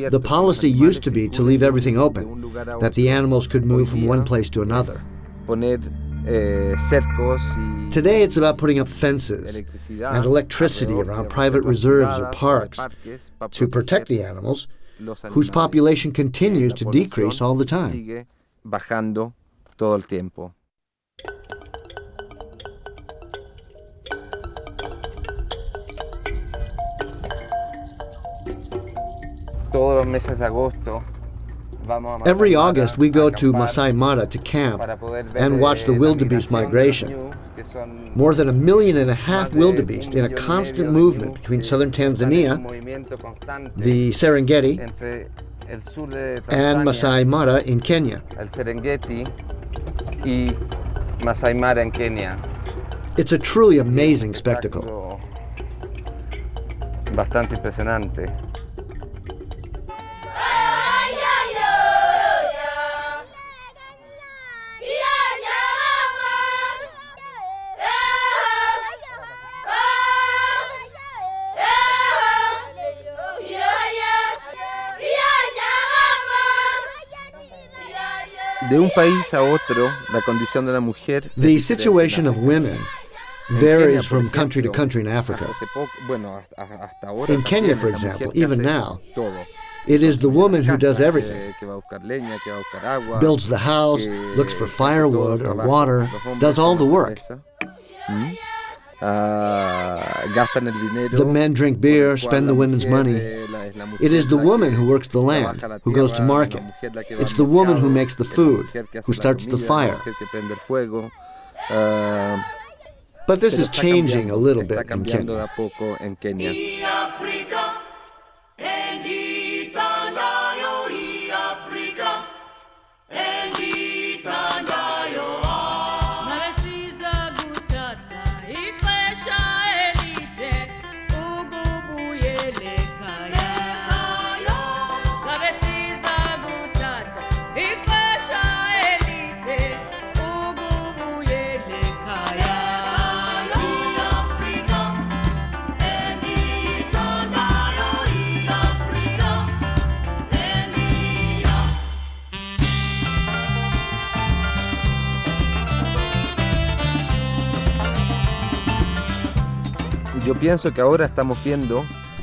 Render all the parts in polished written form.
The policy used to be to leave everything open, that the animals could move from one place to another. Today it's about putting up fences and electricity around private reserves or parks to protect the animals, whose population continues to decrease all the time. Every August we go to Masai Mara to camp and watch the wildebeest migration. More than 1.5 million wildebeest in a constant movement between southern Tanzania, the Serengeti, and Masai Mara in Kenya. It's a truly amazing spectacle. Bastante impresionante. De un país a otro, la condición de la mujer. The situation of women varies from country to country in Africa. In Kenya, for example, even now, it is the woman who does everything. Builds the house, looks for firewood or water, does all the work. The men drink beer, spend the women's money. It is the woman who works the land, who goes to market. It's the woman who makes the food, who starts the fire. But this is changing a little bit in Kenya.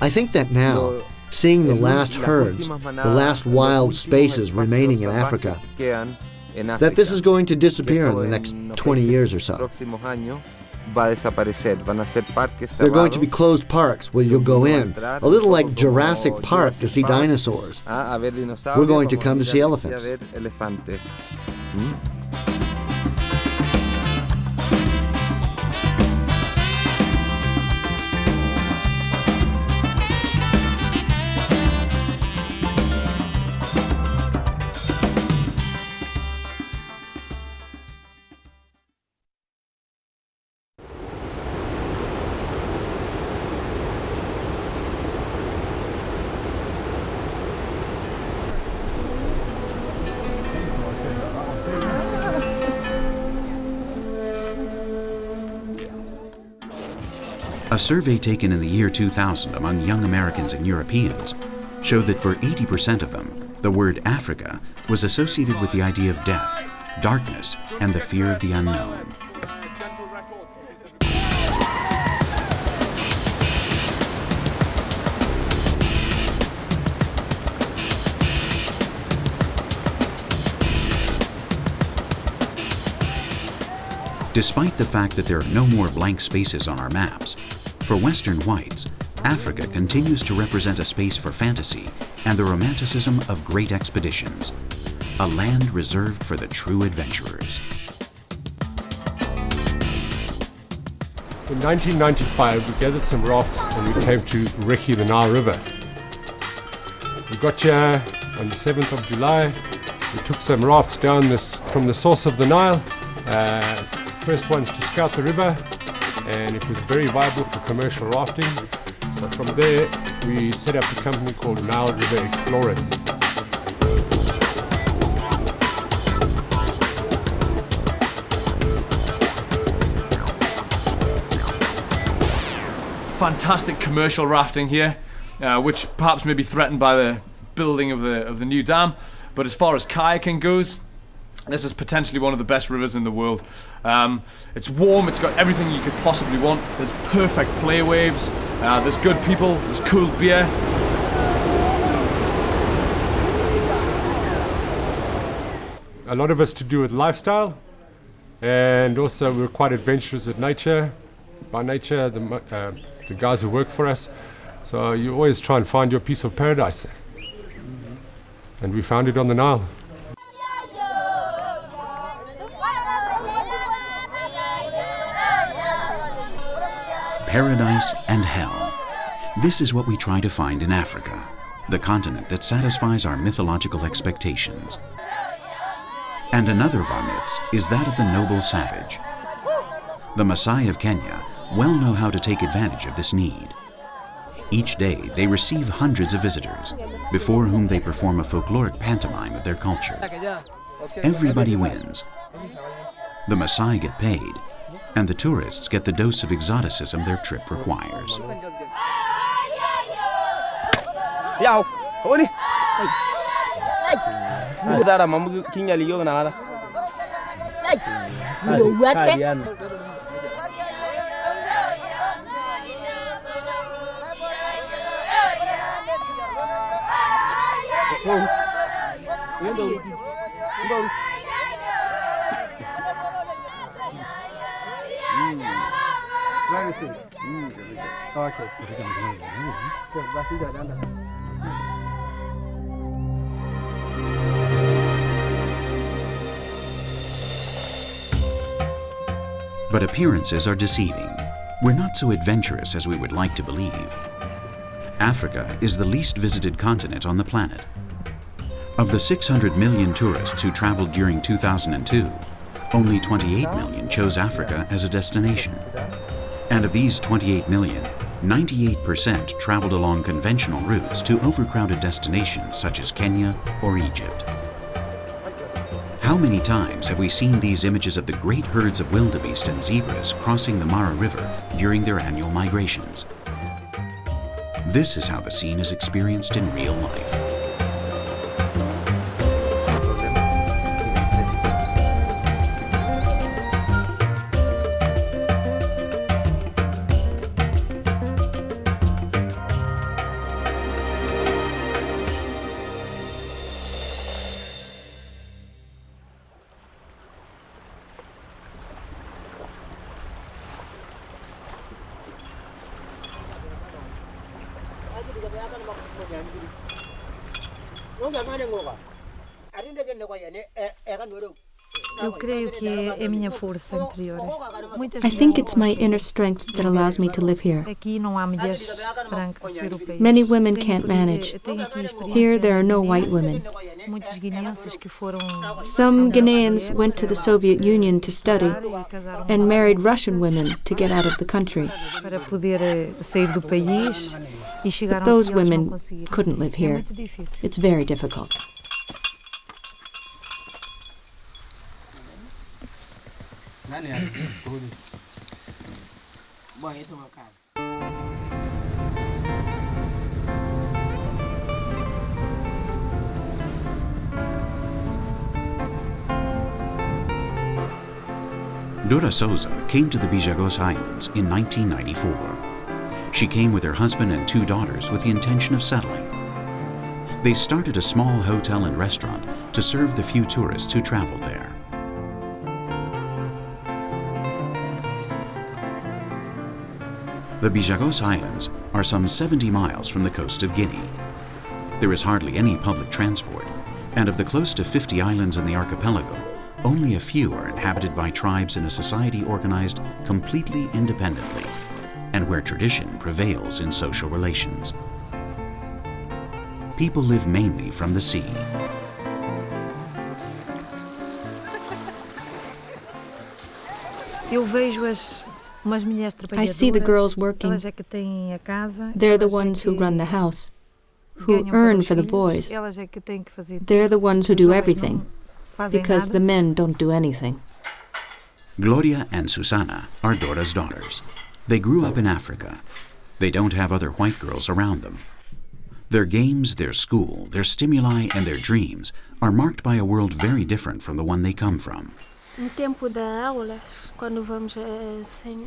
I think that now, seeing the last herds, the last wild spaces remaining in Africa, that this is going to disappear in the next 20 years or so. They're going to be closed parks where you'll go in, a little like Jurassic Park to see dinosaurs. We're going to come to see elephants. A survey taken in the year 2000 among young Americans and Europeans showed that for 80% of them, the word Africa was associated with the idea of death, darkness, and the fear of the unknown. Despite the fact that there are no more blank spaces on our maps, for Western whites, Africa continues to represent a space for fantasy and the romanticism of great expeditions, a land reserved for the true adventurers. In 1995, we gathered some rafts and we came to Reki, the Nile River. We got here on the 7th of July. We took some rafts down from the source of the Nile. First ones to scout the river, and it was very viable for commercial rafting. So from there, we set up a company called Nile River Explorers. Fantastic commercial rafting here. which perhaps may be threatened by the building of the new dam. But as far as kayaking goes, this is potentially one of the best rivers in the world. It's warm, it's got everything you could possibly want. There's perfect play waves, there's good people, there's cool beer. A lot of us to do with lifestyle, and also we're quite adventurous at nature. By nature, the guys who work for us, so you always try and find your piece of paradise. And we found it on the Nile. Paradise and hell. This is what we try to find in Africa, the continent that satisfies our mythological expectations. And another of our myths is that of the noble savage. The Maasai of Kenya well know how to take advantage of this need. Each day they receive hundreds of visitors, before whom they perform a folkloric pantomime of their culture. Everybody wins. The Maasai get paid, and the tourists get the dose of exoticism their trip requires. But appearances are deceiving. We're not so adventurous as we would like to believe. Africa is the least visited continent on the planet. Of the 600 million tourists who traveled during 2002, only 28 million chose Africa as a destination. And of these 28 million, 98% traveled along conventional routes to overcrowded destinations such as Kenya or Egypt. How many times have we seen these images of the great herds of wildebeest and zebras crossing the Mara River during their annual migrations? This is how the scene is experienced in real life. I think it's my inner strength that allows me to live here. Many women can't manage. Here there are no white women. Some Ghanaians went to the Soviet Union to study and married Russian women to get out of the country. But those women couldn't live here. It's very difficult. Dora Souza came to the Bijagos Islands in 1994. She came with her husband and 2 daughters with the intention of settling. They started a small hotel and restaurant to serve the few tourists who traveled there. The Bijagos Islands are some 70 miles from the coast of Guinea. There is hardly any public transport, and of the close to 50 islands in the archipelago, only a few are inhabited by tribes in a society organized completely independently, and where tradition prevails in social relations. People live mainly from the sea. I see the girls working. They're the ones who run the house, who earn for the boys. They're the ones who do everything, because the men don't do anything. Gloria and Susana are Dora's daughters. They grew up in Africa. They don't have other white girls around them. Their games, their school, their stimuli, and their dreams are marked by a world very different from the one they come from.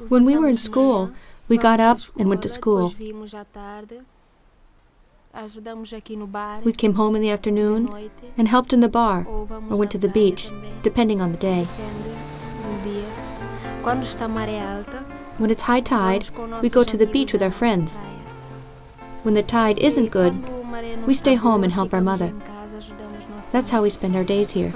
When we were in school, we got up and went to school. We came home in the afternoon and helped in the bar or went to the beach, depending on the day. When it's high tide, we go to the beach with our friends. When the tide isn't good, we stay home and help our mother. That's how we spend our days here.